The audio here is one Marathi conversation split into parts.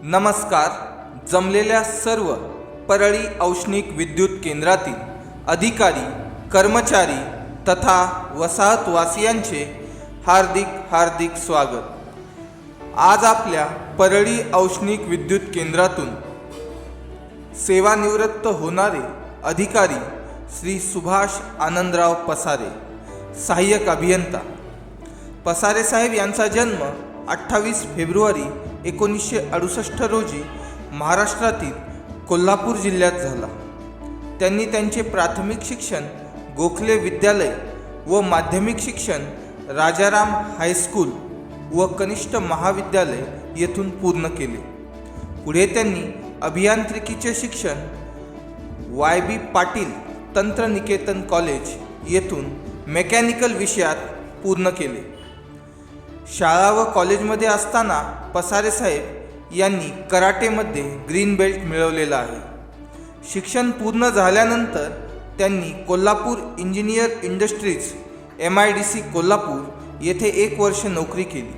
नमस्कार. जमलेल्या सर्व परळी औष्णिक विद्युत केंद्रातील अधिकारी, कर्मचारी तथा वसाहतवासियांचे हार्दिक स्वागत. आज आपल्या परळी औष्णिक विद्युत केंद्रातून सेवानिवृत्त होणारे अधिकारी श्री सुभाष आनंदराव पसारे, सहाय्यक अभियंता. पसारे साहेब यांचा जन्म 28 फेब्रुवारी 1968 रोजी महाराष्ट्रातील कोल्हापूर जिल्ह्यात झाला. त्यांनी त्यांचे प्राथमिक शिक्षण गोखले विद्यालय व माध्यमिक शिक्षण राजाराम हायस्कूल व कनिष्ठ महाविद्यालय येथून पूर्ण केले. पुढे त्यांनी अभियांत्रिकीचे शिक्षण YB पाटील तंत्रनिकेतन कॉलेज येथून मेकॅनिकल विषयात पूर्ण केले. शाळा व कॉलेजमध्ये असताना पसारे साहेब यांनी कराटेमध्ये ग्रीन बेल्ट मिळवलेला आहे. शिक्षण पूर्ण झाल्यानंतर त्यांनी Kolhapur engineer industries MIDC Kolhapur येथे 1 वर्ष नोकरी केली.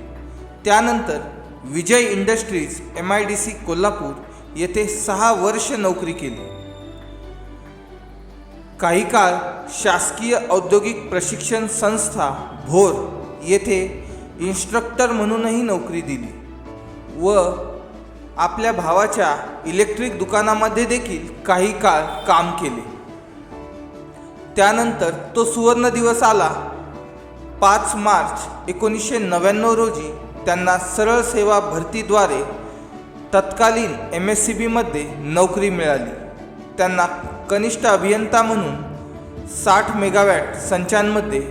त्यानंतर विजय इंडस्ट्रीज MIDC कोल्हापूर येथे 6 वर्ष नोकरी केली. काही काळ शासकीय औद्योगिक प्रशिक्षण संस्था भोर येथे इन्स्ट्रक्टर म्हणूनही नोकरी दिली व आपल्या भावाच्या इलेक्ट्रिक दुकानामध्ये देखील काही काळ काम केले. त्यानंतर तो सुवर्ण दिवस आला. 5 मार्च 1999 रोजी त्यांना सरळ सेवा भरतीद्वारे तत्कालीन MSCB मध्ये नोकरी मिळाली. त्यांना कनिष्ठ अभियंता म्हणून 60 मेगावॅट संचांमध्ये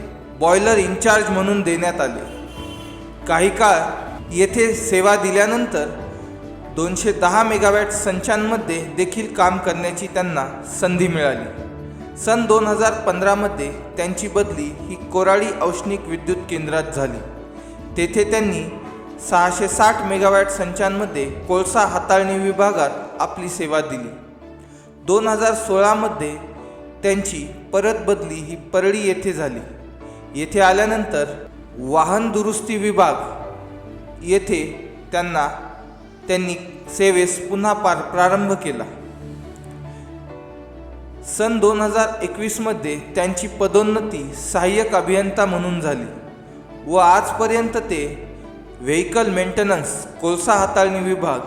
बॉयलर इन्चार्ज म्हणून देण्यात आले. काही काळ येथे सेवा दिल्यानंतर 210 मेगावॅट संचांमध्ये देखील काम करण्याची त्यांना संधी मिळाली. सन 2015 मध्ये त्यांची बदली ही कोराडी औष्णिक विद्युत केंद्रात झाली. तेथे त्यांनी 660 मेगावॅट संचांमध्ये कोळसा हाताळणी विभागात आपली सेवा दिली. 2016 मध्ये त्यांची परत बदली ही परळी येथे झाली. येथे आल्यानंतर वाहन दुरुस्ती विभाग येथे त्यांनी सेवेस पुन्हा प्रारंभ केला. सन 2021 मध्ये त्यांची पदोन्नती सहाय्यक अभियंता म्हणून झाली व आजपर्यंत ते व्हेकल मेंटेनन्स कोळसा हाताळणी विभाग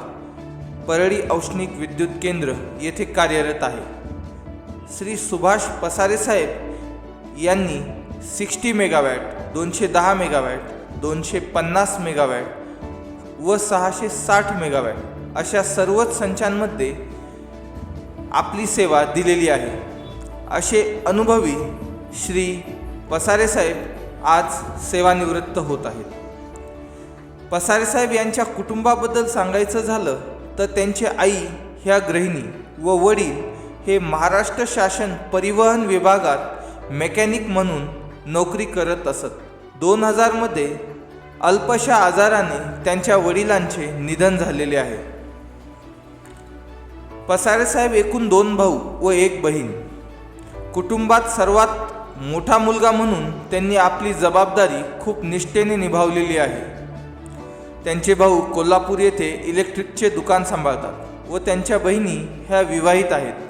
परळी औष्णिक विद्युत केंद्र येथे कार्यरत आहे. श्री सुभाष पसारे साहेब यांनी 60 मेगावॅट, 210 मेगावॅट, 250 मेगावॅट व 660 मेगावॅट अशा सर्वच संचांमध्ये आपली सेवा दिलेली आहे. असे अनुभवी श्री पसारे साहेब आज सेवानिवृत्त होत आहेत. पसारे साहेब यांच्या कुटुंबाबद्दल सांगायचं झालं तर त्यांची आई ह्या गृहिणी व वडील हे महाराष्ट्र शासन परिवहन विभागात मेकॅनिक म्हणून नोकरी करत असत. 2000 मध्ये अल्पशा आजाराने त्यांच्या वडिलांचे निधन झालेले आहे. पसारे साहेब एकूण 2 भाऊ व 1 बहीण. कुटुंबात सर्वात मोठा मुलगा म्हणून त्यांनी आपली जबाबदारी खूप निष्ठेने निभावलेली आहे. त्यांचे भाऊ कोल्हापूर येथे इलेक्ट्रिकचे दुकान सांभाळतात व त्यांच्या बहिणी ह्या विवाहित आहेत.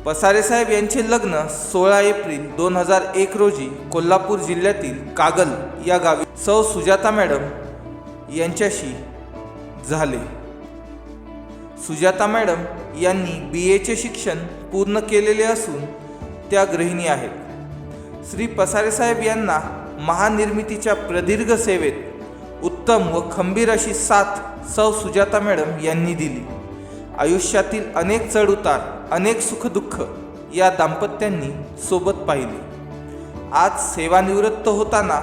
पसारे साहेब यांचे लग्न 16 एप्रिल 2001 रोजी कोल्हापूर जिल्ह्यातील कागल या गावी सौ सुजाता मॅडम यांच्याशी झाले. सुजाता मॅडम यांनी BAचे शिक्षण पूर्ण केलेले असून त्या गृहिणी आहेत. श्री पसारे साहेब यांना महानिर्मितीच्या प्रदीर्घ सेवेत उत्तम व खंबीर अशी साथ सौ सुजाता मॅडम यांनी दिली. आयुष्यातील अनेक चढउतार, अनेक सुखदुःख या दाम्पत्यांनी सोबत पाहिले. आज सेवानिवृत्त होताना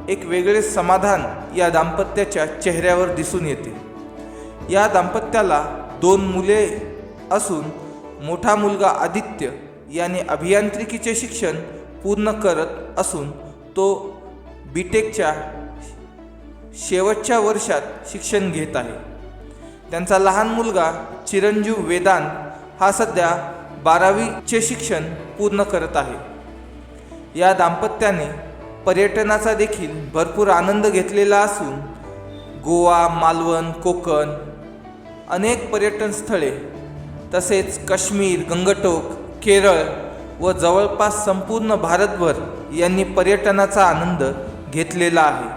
एक वेगळे समाधान या दाम्पत्याच्या चेहऱ्यावर दिसून येते. या दाम्पत्याला 2 मुले असून मोठा मुलगा आदित्य याने अभियांत्रिकीचे शिक्षण पूर्ण करत असून तो BTECच्या शेवटच्या वर्षात शिक्षण घेत आहे. त्यांचा लहान मुलगा चिरंजीव वेदांत हा सध्या 12वीचे शिक्षण पूर्ण करत आहे. या दाम्पत्याने पर्यटनाचा देखील भरपूर आनंद घेतलेला असून गोवा, मालवण, कोकण अनेक पर्यटन स्थळे तसेच काश्मीर, गंगटोक, केरळ व जवळपास संपूर्ण भारतभर यांनी पर्यटनाचा आनंद घेतलेला आहे.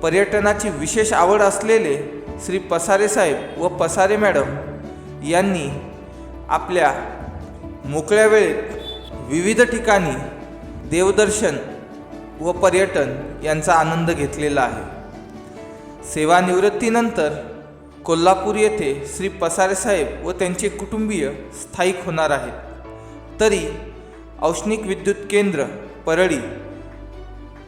पर्यटनाची विशेष आवड असलेले श्री पसारे साहेब व पसारे मॅडम यांनी आपल्या मोकळ्या वेळेत विविध ठिकाणी देवदर्शन व पर्यटन यांचा आनंद घेतलेला आहे. सेवानिवृत्तीनंतर कोल्हापूर येथे श्री पसारे साहेब व त्यांचे कुटुंबीय स्थायिक होणार आहेत. तरी औष्णिक विद्युत केंद्र परळी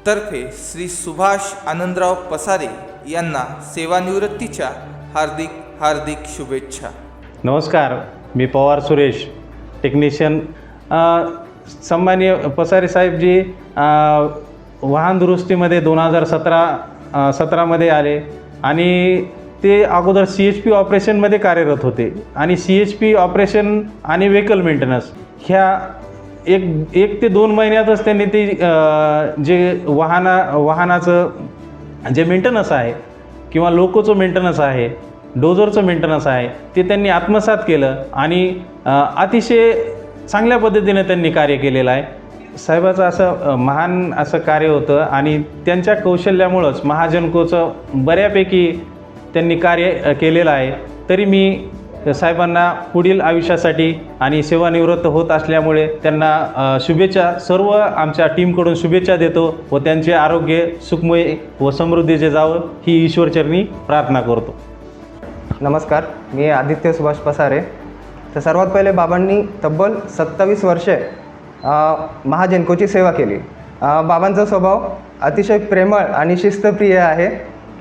तर्फे श्री सुभाष आनंदराव पसारे यांना सेवानिवृत्तीच्या हार्दिक हार्दिक शुभेच्छा. नमस्कार, मी पवार सुरेश, टेक्निशियन. सन्माननीय पसारे साहेबजी वाहन दुरुस्तीमध्ये 2017मध्ये आले आणि ते अगोदर CHP ऑपरेशनमध्ये कार्यरत होते आणि CHP ऑपरेशन आणि व्हेकल मेंटेनन्स ह्या एक ते 2 महिन्यातच त्यांनी ते जे वाहनाचं जे मेंटेनन्स आहे किंवा लोकोचं मेंटेनन्स आहे, डोझरचं मेंटेनन्स आहे ते त्यांनी आत्मसात केलं आणि अतिशय चांगल्या पद्धतीने त्यांनी कार्य केलेलं आहे. साहेबाचं असं महान असं कार्य होतं आणि त्यांच्या कौशल्यामुळंच महाजनकोचं बऱ्यापैकी त्यांनी कार्य केलेलं आहे. तरी मी साहेबांना पुढील आयुष्यासाठी आणि सेवानिवृत्त होत असल्यामुळे त्यांना शुभेच्छा, सर्व आमच्या टीमकडून शुभेच्छा देतो व त्यांचे आरोग्य सुखमय व समृद्धीचे जावं ही ईश्वरचरणी प्रार्थना करतो. नमस्कार, मी आदित्य सुभाष पसारे. तर सर्वात पहिले बाबांनी तब्बल 27 वर्षे महाजनकोची सेवा केली. बाबांचा स्वभाव अतिशय प्रेमळ आणि शिस्तप्रिय आहे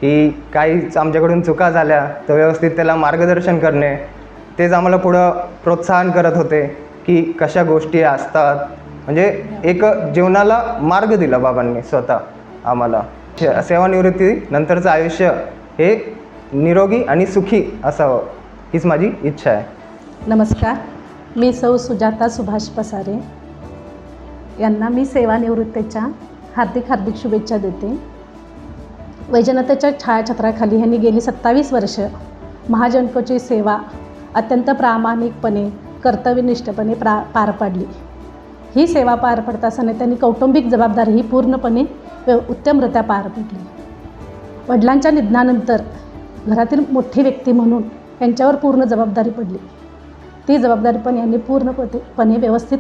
की काहीच आमच्याकडून चुका झाल्या तर व्यवस्थित त्याला मार्गदर्शन करणे, तेच आम्हाला पुढं प्रोत्साहन करत होते की कशा गोष्टी असतात. म्हणजे एक जीवनाला मार्ग दिला बाबांनी स्वतः आम्हाला. सेवानिवृत्ती नंतरचं आयुष्य हे निरोगी आणि सुखी असावं हीच माझी इच्छा आहे. नमस्कार, मी सौ सुजाता सुभाष पसारे यांना मी सेवानिवृत्तीच्या हार्दिक हार्दिक शुभेच्छा देते. वैजनाथाच्या छायाछत्राखाली ह्यांनी गेली 27 वर्ष महाजनकोची सेवा अत्यंत प्रामाणिकपणे कर्तव्यनिष्ठपणे पार पाडली. ही सेवा पार पडत असताना त्यांनी कौटुंबिक जबाबदारीही पूर्णपणे उत्तमरित्या पार पाडली. वडिलांच्या निधनानंतर घरातील मोठी व्यक्ती म्हणून यांच्यावर पूर्ण जबाबदारी पडली. ती जबाबदारी पण यांनी पूर्णपणे व्यवस्थित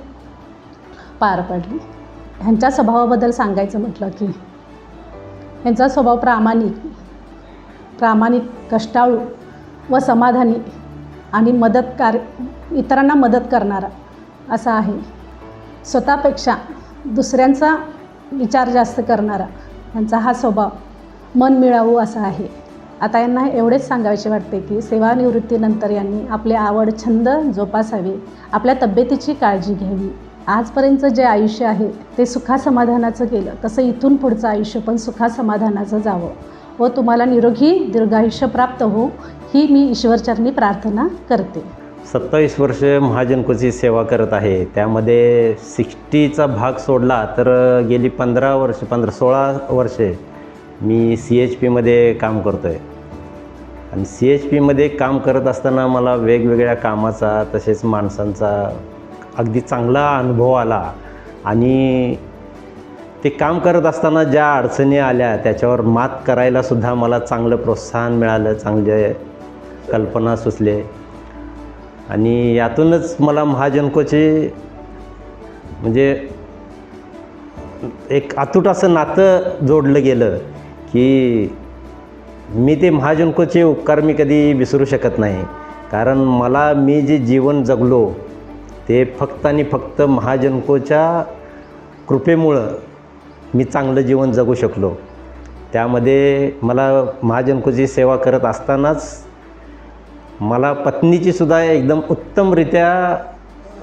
पार पाडली. ह्यांच्या स्वभावाबद्दल सांगायचं म्हटलं की यांचा स्वभाव प्रामाणिक, कष्टाळू व समाधानी आणि इतरांना मदत करणारा असा आहे. स्वतःपेक्षा दुसऱ्यांचा विचार जास्त करणारा यांचा हा स्वभाव मन मिळावू असा आहे. आता यांना एवढेच सांगायचे वाटते की सेवानिवृत्तीनंतर यांनी आपले आवड छंद जोपासावे, आपल्या तब्येतीची काळजी घ्यावी. आजपर्यंतचं जे आयुष्य आहे ते सुखासमाधानाचं गेलं, तसं इथून पुढचं आयुष्य पण सुखासमाधानाचं जावं व तुम्हाला निरोगी दीर्घायुष्य प्राप्त हो ही मी ईश्वरचरणी प्रार्थना करते. 27 वर्ष महाजनकोची सेवा करत आहे. त्यामध्ये 60चा भाग सोडला तर गेली 16 वर्षे मी CHPमध्ये काम करतो आहे. आणि CHPमध्ये काम करत असताना मला वेगवेगळ्या कामाचा तसेच माणसांचा अगदी चांगला अनुभव आला आणि ते काम करत असताना ज्या अडचणी आल्या त्याच्यावर मात करायलासुद्धा मला चांगलं प्रोत्साहन मिळालं, चांगले कल्पना सुचले आणि यातूनच मला महाजनकोचे म्हणजे एक अतूट असं नातं जोडलं गेलं की मी ते महाजनकोचे उपकार मी कधी विसरू शकत नाही. कारण मी जे जीवन जगलो ते फक्त आणि फक्त महाजनकोच्या कृपेमुळं मी चांगलं जीवन जगू शकलो. त्यामध्ये मला महाजनकोची सेवा करत असतानाच मला पत्नीचीसुद्धा एकदम उत्तमरित्या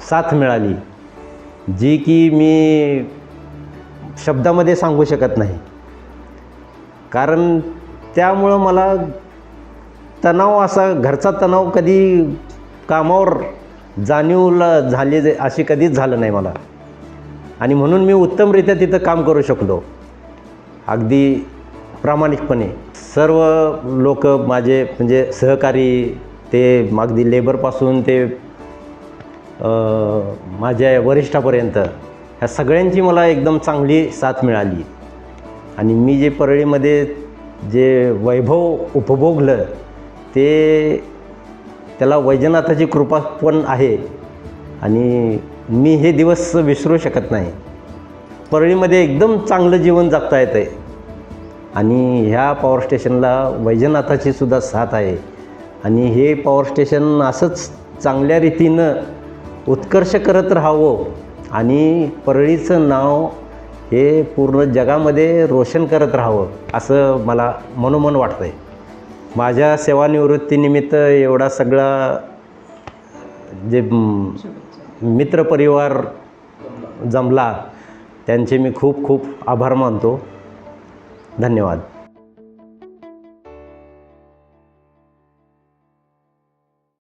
साथ मिळाली, जी की मी शब्दामध्ये सांगू शकत नाही. कारण त्यामुळं मला तणाव असा घरचा तणाव कधी कामावर जाणीवला झाले अशी कधीच झालं नाही मला आणि म्हणून मी उत्तमरित्या तिथं काम करू शकलो. अगदी प्रामाणिकपणे सर्व लोक माझे म्हणजे सहकारी, ते अगदी लेबरपासून ते माझ्या वरिष्ठापर्यंत ह्या सगळ्यांची मला एकदम चांगली साथ मिळाली. आणि मी जे परळीमध्ये जे वैभव उपभोगलं ते त्याला वैजनाथाची कृपा पण आहे. आणि मी हे दिवस विसरू शकत नाही. परळीमध्ये एकदम चांगलं जीवन जगता येतं आहे. आणि ह्या पॉवर स्टेशनला वैजनाथाची सुद्धा साथ आहे. आणि हे पॉवर स्टेशन असंच चांगल्या रीतीनं उत्कर्ष करत राहावं आणि परळीचं नाव हे पूर्ण जगामध्ये रोशन करत राहावं असं मला मनोमन वाटतं आहे. माझ्या सेवानिवृत्तीनिमित्त एवढा सगळा जे मित्रपरिवार जमला त्यांचे मी खूप खूप आभार मानतो. धन्यवाद.